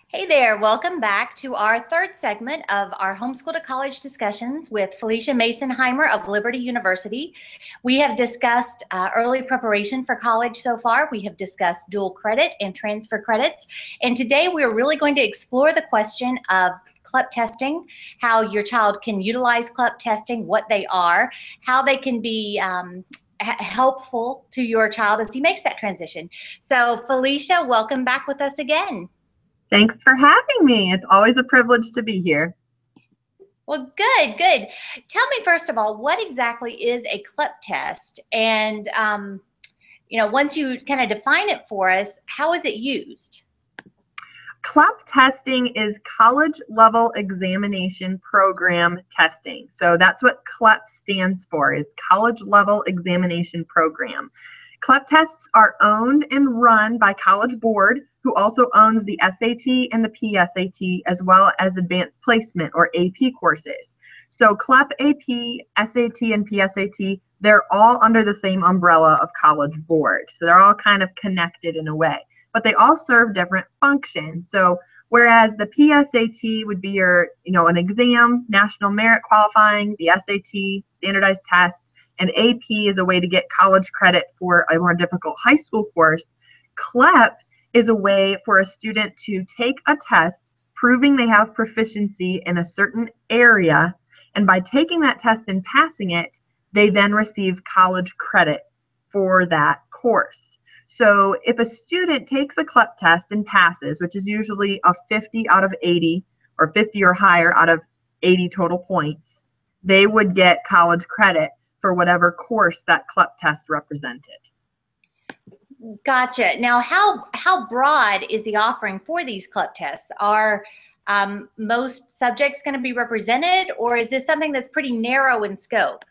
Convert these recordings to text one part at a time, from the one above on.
Hey there, welcome back to our third segment of our Homeschool to College discussions with Phylicia Masonheimer of Liberty University. We have discussed early preparation for college so far. We have discussed dual credit and transfer credits. And today we are really going to explore the question of CLEP testing, how your child can utilize CLEP testing, what they are, how they can be helpful to your child as he makes that transition. So Phylicia, welcome back with us again. Thanks for having me. It's always a privilege to be here. Well, good. Tell me, first of all, what exactly is a CLEP test? And, once you kind of define it for us, how is it used? CLEP testing is college level examination program testing. So that's what CLEP stands for, is college level examination program. CLEP tests are owned and run by College Board, who also owns the SAT and the PSAT, as well as Advanced Placement or AP courses. So CLEP, AP, SAT, and PSAT, they're all under the same umbrella of College Board. So they're all kind of connected in a way, but they all serve different functions. So whereas the PSAT would be your, an exam, national merit qualifying, the SAT, standardized test, and AP is a way to get college credit for a more difficult high school course, CLEP is a way for a student to take a test proving they have proficiency in a certain area, and by taking that test and passing it, they then receive college credit for that course. So if a student takes a CLEP test and passes, which is usually a 50 out of 80 or 50 or higher out of 80 total points, they would get college credit for whatever course that CLEP test represented. Gotcha. Now, how broad is the offering for these CLEP tests? Are most subjects going to be represented, or is this something that's pretty narrow in scope?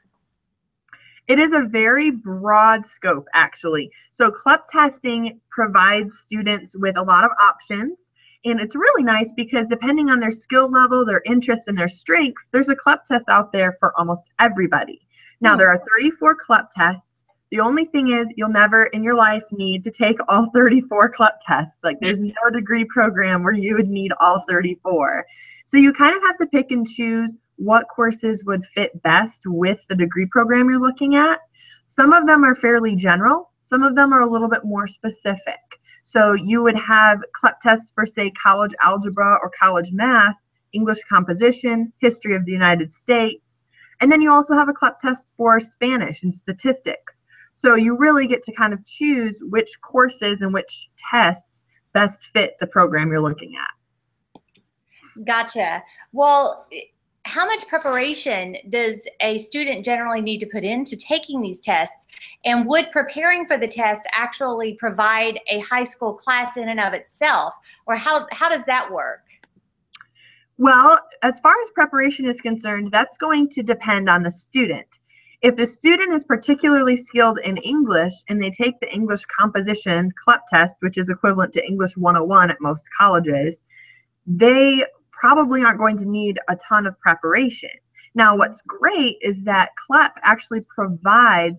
It is a very broad scope, actually. So CLEP testing provides students with a lot of options, and it's really nice because depending on their skill level, their interests, and their strengths, there's a CLEP test out there for almost everybody. Now, there are 34 CLEP tests. The only thing is you'll never in your life need to take all 34 CLEP tests. Like, there's no degree program where you would need all 34. So you kind of have to pick and choose what courses would fit best with the degree program you're looking at. Some of them are fairly general. Some of them are a little bit more specific. So you would have CLEP tests for, say, college algebra or college math, English composition, history of the United States. And then you also have a CLEP test for Spanish and statistics. So you really get to kind of choose which courses and which tests best fit the program you're looking at. Gotcha. Well, how much preparation does a student generally need to put into taking these tests? And would preparing for the test actually provide a high school class in and of itself? Or how does that work? Well, as far as preparation is concerned, that's going to depend on the student. If the student is particularly skilled in English and they take the English composition CLEP test, which is equivalent to English 101 at most colleges, they probably aren't going to need a ton of preparation. Now, what's great is that CLEP actually provides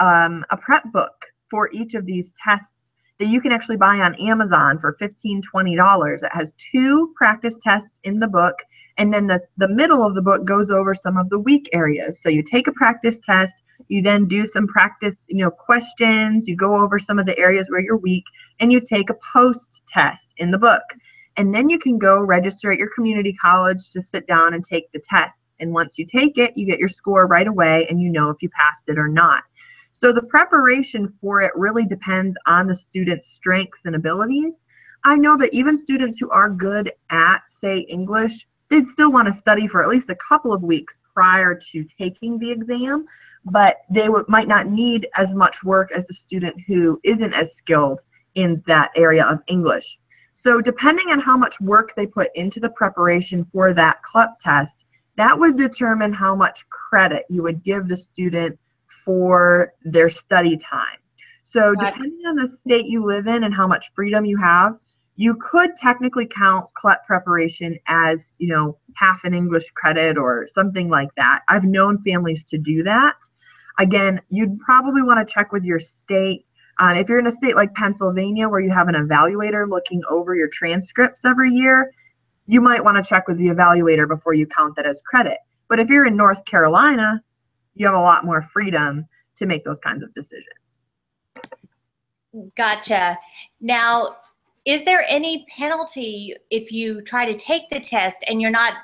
a prep book for each of these tests that you can actually buy on Amazon for $15, $20. It has 2 practice tests in the book, and then the middle of the book goes over some of the weak areas. So you take a practice test, you then do some practice, questions, you go over some of the areas where you're weak, and you take a post test in the book. And then you can go register at your community college to sit down and take the test. And once you take it, you get your score right away, and you know if you passed it or not. So the preparation for it really depends on the student's strengths and abilities. I know that even students who are good at, say, English, they'd still want to study for at least a couple of weeks prior to taking the exam, but they might not need as much work as the student who isn't as skilled in that area of English. So depending on how much work they put into the preparation for that CLEP test, that would determine how much credit you would give the student for their study time. So depending on the state you live in and how much freedom you have, you could technically count CLEP preparation as, half an English credit or something like that. I've known families to do that. Again, you'd probably want to check with your state. If you're in a state like Pennsylvania where you have an evaluator looking over your transcripts every year, you might want to check with the evaluator before you count that as credit. But if you're in North Carolina, you have a lot more freedom to make those kinds of decisions. Gotcha. Now, is there any penalty if you try to take the test and you're not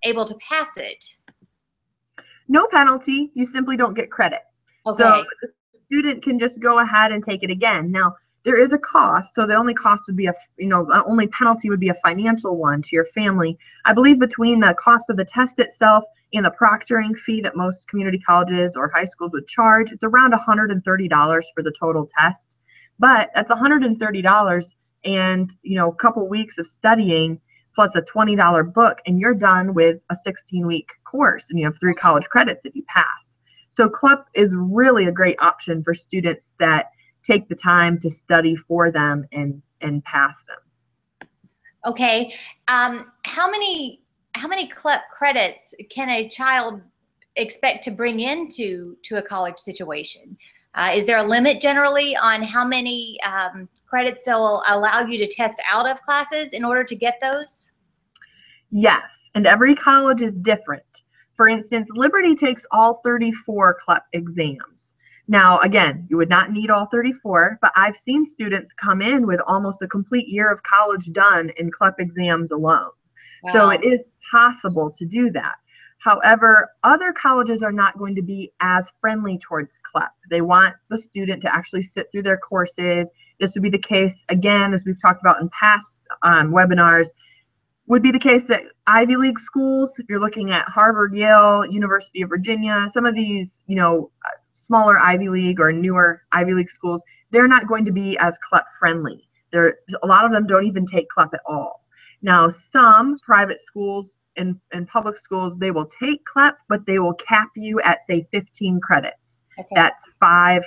able to pass it? No penalty. You simply don't get credit. Okay. So the student can just go ahead and take it again. Now, there is a cost. So the only cost would be the only penalty would be a financial one to your family. I believe between the cost of the test itself and the proctoring fee that most community colleges or high schools would charge, it's around $130 for the total test. But that's $130 and, a couple weeks of studying plus a $20 book, and you're done with a 16-week course, and you have 3 college credits if you pass. So CLEP is really a great option for students that take the time to study for them and pass them. Okay. How many CLEP credits can a child expect to bring into a college situation? Is there a limit generally on how many credits they'll allow you to test out of classes in order to get those? Yes, and every college is different. For instance, Liberty takes all 34 CLEP exams. Now, again, you would not need all 34, but I've seen students come in with almost a complete year of college done in CLEP exams alone. Wow. So it is possible to do that. However, other colleges are not going to be as friendly towards CLEP. They want the student to actually sit through their courses. This would be the case, again, as we've talked about in past webinars, would be the case that Ivy League schools, if you're looking at Harvard, Yale, University of Virginia, some of these, smaller Ivy League or newer Ivy League schools, they're not going to be as CLEP friendly. A lot of them don't even take CLEP at all. Now, some private schools and public schools, they will take CLEP, but they will cap you at, say, 15 credits. Okay. That's 5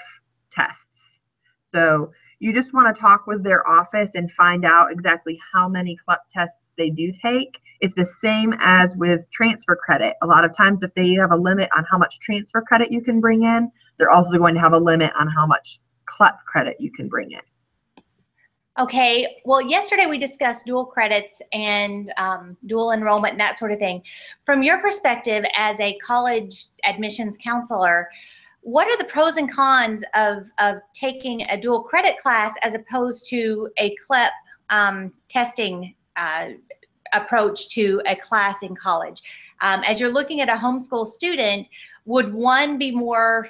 tests. So you just want to talk with their office and find out exactly how many CLEP tests they do take. It's the same as with transfer credit. A lot of times if they have a limit on how much transfer credit you can bring in, they're also going to have a limit on how much CLEP credit you can bring in. Okay, well, yesterday we discussed dual credits and dual enrollment and that sort of thing. From your perspective as a college admissions counselor, what are the pros and cons of taking a dual credit class as opposed to a CLEP testing approach to a class in college? As you're looking at a homeschool student, would one be more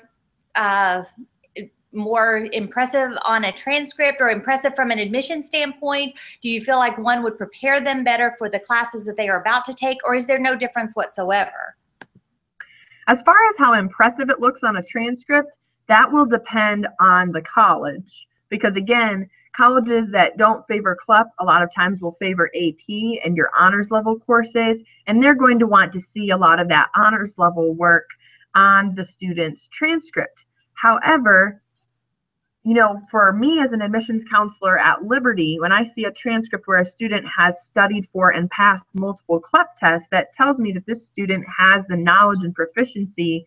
impressive on a transcript or impressive from an admission standpoint? Do you feel like one would prepare them better for the classes that they are about to take, or is there no difference whatsoever? As far as how impressive it looks on a transcript, that will depend on the college, because again, colleges that don't favor CLEP a lot of times will favor AP and your honors level courses, and they're going to want to see a lot of that honors level work on the student's transcript. However, for me as an admissions counselor at Liberty, when I see a transcript where a student has studied for and passed multiple CLEP tests, that tells me that this student has the knowledge and proficiency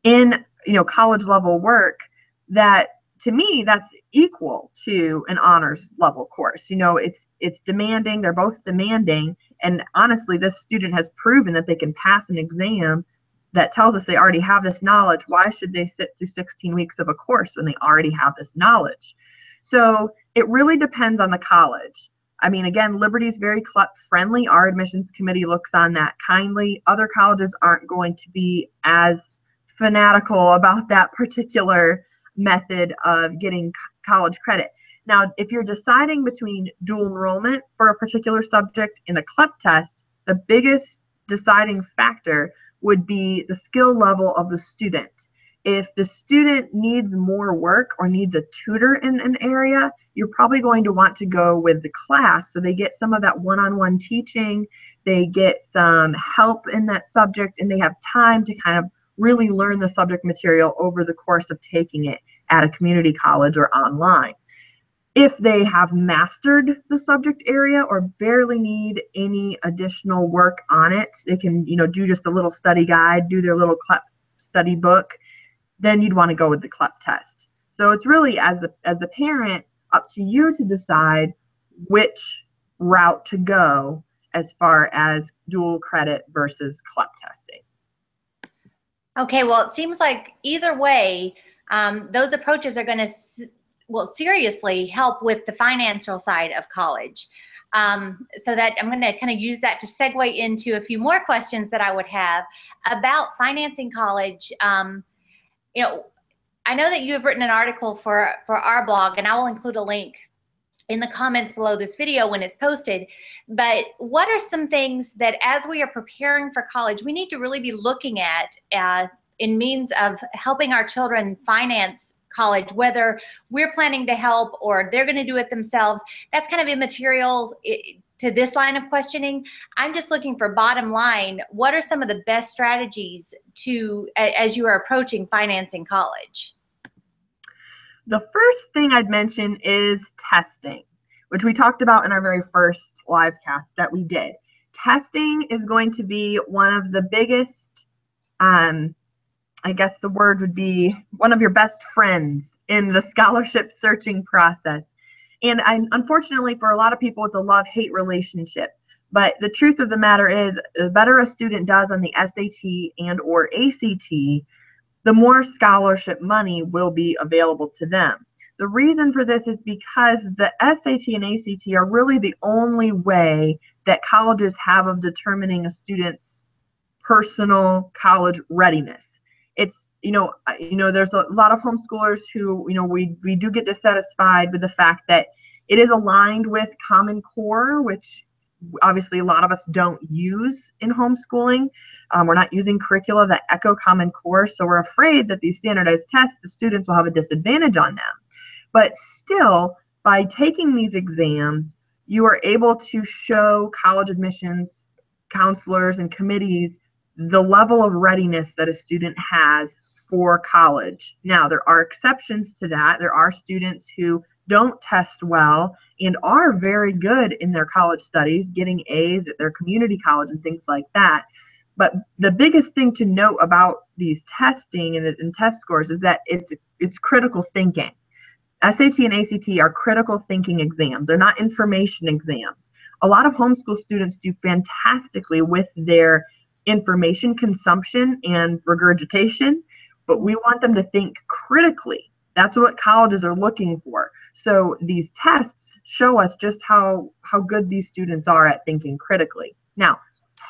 in, college level work that, to me, that's equal to an honors level course. It's demanding. They're both demanding. And honestly, this student has proven that they can pass an exam that tells us they already have this knowledge. Why should they sit through 16 weeks of a course when they already have this knowledge? So it really depends on the college. I mean, again, Liberty is very CLEP friendly. Our admissions committee looks on that kindly. Other colleges aren't going to be as fanatical about that particular method of getting college credit. Now, if you're deciding between dual enrollment for a particular subject in the CLEP test, the biggest deciding factor would be the skill level of the student. If the student needs more work or needs a tutor in an area, you're probably going to want to go with the class so they get some of that one-on-one teaching, they get some help in that subject, and they have time to kind of really learn the subject material over the course of taking it at a community college or online. If they have mastered the subject area or barely need any additional work on it, they can, do just a little study guide, do their little CLEP study book, then you'd want to go with the CLEP test. So it's really, as the parent, up to you to decide which route to go as far as dual credit versus CLEP testing. Okay, well, it seems like either way, those approaches are going to, seriously help with the financial side of college. So that I'm going to kind of use that to segue into a few more questions that I would have about financing college. You know, I know that you have written an article for our blog, and I will include a link in the comments below this video when it's posted. But what are some things that, as we are preparing for college, we need to really be looking at in means of helping our children finance college, whether we're planning to help or they're going to do it themselves? That's kind of immaterial to this line of questioning. I'm just looking for bottom line. What are some of the best strategies as you are approaching financing college? The first thing I'd mention is testing, which we talked about in our very first live cast that we did. Testing is going to be one of the biggest, I guess the word would be one of your best friends in the scholarship searching process. And unfortunately, for a lot of people, it's a love-hate relationship. But the truth of the matter is, the better a student does on the SAT and or ACT, the more scholarship money will be available to them. The reason for this is because the SAT and ACT are really the only way that colleges have of determining a student's personal college readiness. It's, there's a lot of homeschoolers who, we do get dissatisfied with the fact that it is aligned with Common Core, which obviously a lot of us don't use in homeschooling. We're not using curricula that echo Common Core, so we're afraid that these standardized tests, the students will have a disadvantage on them. But still, by taking these exams, you are able to show college admissions counselors and committees the level of readiness that a student has for college. Now, there are exceptions to that. There are students who don't test well and are very good in their college studies, getting A's at their community college and things like that. But the biggest thing to note about these testing and test scores is that it's critical thinking. SAT and ACT are critical thinking exams. They're not information exams. A lot of homeschool students do fantastically with their information consumption and regurgitation, but we want them to think critically. That's what colleges are looking for. So these tests show us just how good these students are at thinking critically. Now,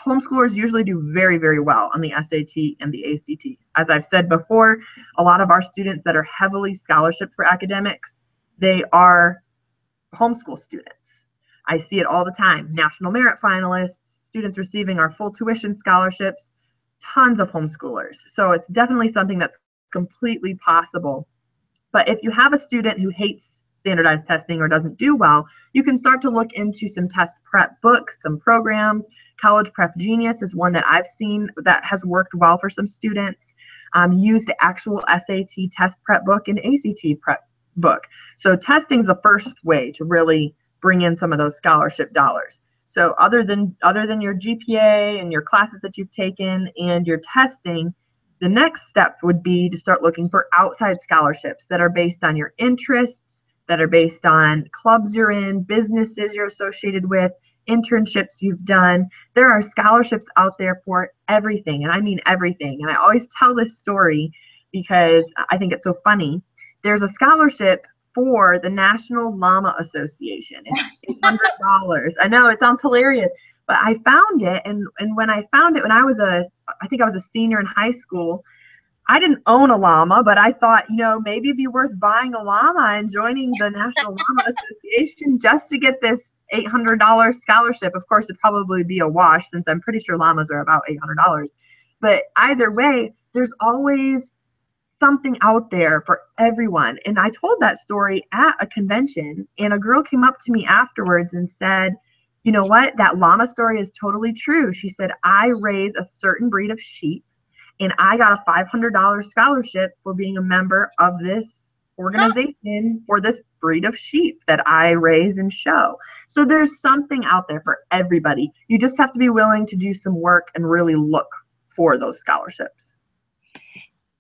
homeschoolers usually do very, very well on the SAT and the ACT. As I've said before, a lot of our students that are heavily scholarship for academics, they are homeschool students. I see it all the time. National merit finalists, students receiving our full tuition scholarships, tons of homeschoolers. So it's definitely something that's completely possible. But if you have a student who hates standardized testing or doesn't do well, you can start to look into some test prep books, some programs. College Prep Genius is one that I've seen that has worked well for some students. Use the actual SAT test prep book and ACT prep book. So testing is the first way to really bring in some of those scholarship dollars. So other than your GPA and your classes that you've taken and your testing, the next step would be to start looking for outside scholarships that are based on your interests, that are based on clubs you're in, businesses you're associated with, internships you've done. There are scholarships out there for everything, and I mean everything. And I always tell this story because I think it's so funny. There's a scholarship for the National Llama Association. It's $800. I know, it sounds hilarious, but I found it, and when I found it when I think I was a senior in high school, I didn't own a llama, but I thought, maybe it'd be worth buying a llama and joining the National Llama Association just to get this $800 scholarship. Of course, it'd probably be a wash since I'm pretty sure llamas are about $800. But either way, there's always something out there for everyone. And I told that story at a convention, and a girl came up to me afterwards and said, you know what, that llama story is totally true. She said, I raise a certain breed of sheep, and I got a $500 scholarship for being a member of this organization for this breed of sheep that I raise and show. So there's something out there for everybody. You just have to be willing to do some work and really look for those scholarships.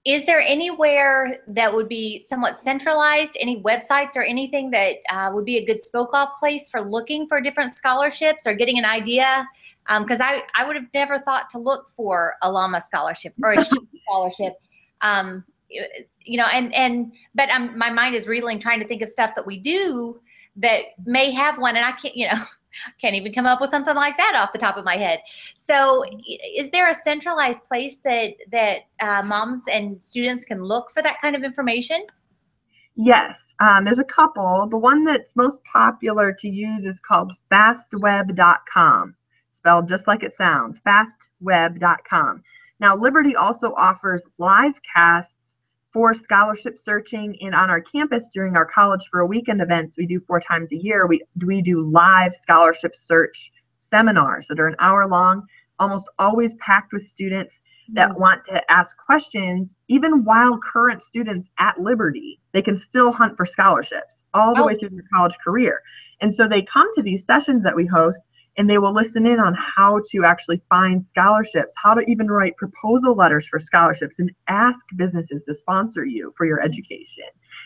Is there anywhere that would be somewhat centralized, any websites or anything that would be a good spoke-off place for looking for different scholarships or getting an idea? Because I would have never thought to look for a llama scholarship or a sheep scholarship. You know, but my mind is reeling trying to think of stuff that we do that may have one, and I can't, you know, can't even come up with something like that off the top of my head. So is there a centralized place that moms and students can look for that kind of information? Yes, there's a couple. The one that's most popular to use is called fastweb.com, spelled just like it sounds, fastweb.com. Now, Liberty also offers live casts for scholarship searching, and on our campus during our College for a Weekend events we do 4 times a year, we do live scholarship search seminars that are an hour long, almost always packed with students that want to ask questions. Even while current students at Liberty, they can still hunt for scholarships all the way through their college career. And so they come to these sessions that we host, and they will listen in on how to actually find scholarships, how to even write proposal letters for scholarships, and ask businesses to sponsor you for your education.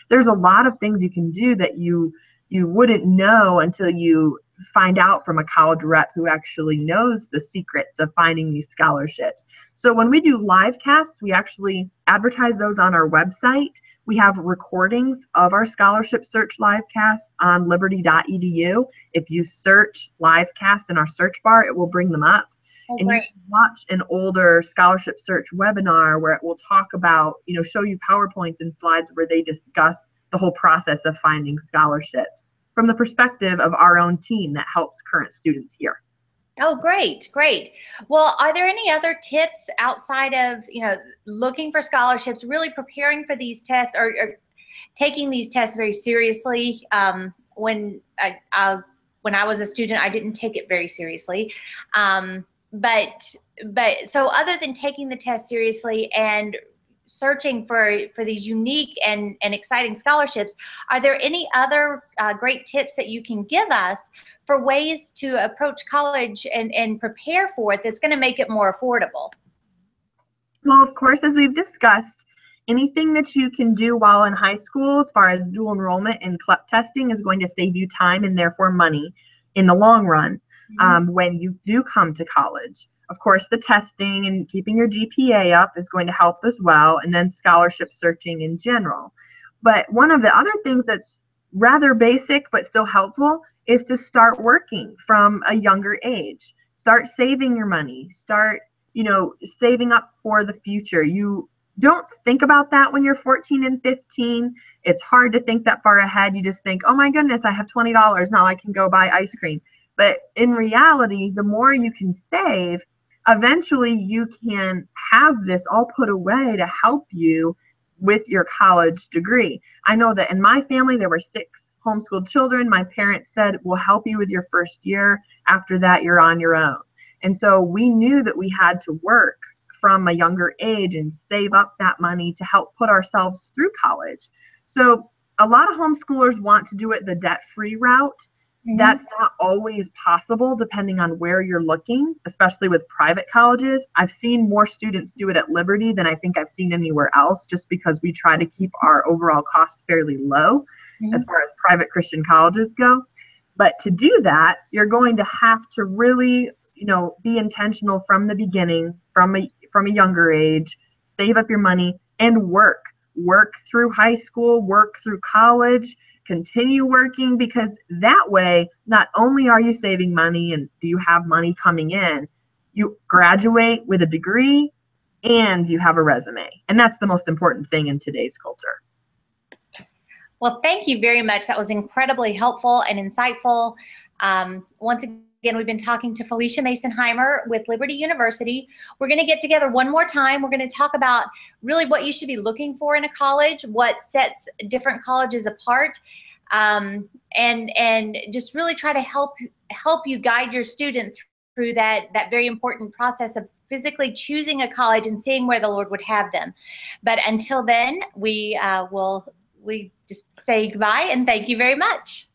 There's a lot of things you can do that you wouldn't know until you find out from a college rep who actually knows the secrets of finding these scholarships. So when we do live casts, we actually advertise those on our website. We have recordings of our scholarship search live casts on liberty.edu. If you search live cast in our search bar, it will bring them up. Oh, and great. you can watch an older scholarship search webinar where it will talk about, you know, show you PowerPoints and slides where they discuss the whole process of finding scholarships from the perspective of our own team that helps current students here. Oh, great, great. Well, are there any other tips outside of, you know, looking for scholarships, really preparing for these tests, or taking these tests very seriously? When I was a student, I didn't take it very seriously. But so other than taking the test seriously and searching for these unique and exciting scholarships, are there any other great tips that you can give us for ways to approach college and prepare for it that's going to make it more affordable? Well, of course, as we've discussed, anything that you can do while in high school as far as dual enrollment and CLEP testing is going to save you time and therefore money in the long run when you do come to college. Of course, the testing and keeping your GPA up is going to help as well, and then scholarship searching in general. But one of the other things that's rather basic but still helpful is to start working from a younger age. Start saving your money. Start, you know, saving up for the future. You don't think about that when you're 14 and 15. It's hard to think that far ahead. You just think, oh my goodness, I have $20. Now I can go buy ice cream. But in reality, the more you can save, eventually you can have this all put away to help you with your college degree. I know that in my family, there were 6 homeschooled children. My parents said, we'll help you with your first year. After that, you're on your own. And so we knew that we had to work from a younger age and save up that money to help put ourselves through college. So a lot of homeschoolers want to do it the debt-free route. That's not always possible depending on where you're looking, especially with private colleges. I've seen more students do it at Liberty than I think I've seen anywhere else, just because we try to keep our overall cost fairly low as far as private Christian colleges go. But to do that, you're going to have to really, you know, be intentional from the beginning, from a younger age, save up your money and work through high school, work through college, continue working, because that way, not only are you saving money and do you have money coming in, you graduate with a degree and you have a resume. And that's the most important thing in today's culture. Well, thank you very much. That was incredibly helpful and insightful. Once again, we've been talking to Phylicia Masonheimer with Liberty University. We're going to get together one more time. We're going to talk about really what you should be looking for in a college, what sets different colleges apart, and just really try to help you guide your student through that very important process of physically choosing a college and seeing where the Lord would have them. But until then, we just say goodbye and thank you very much.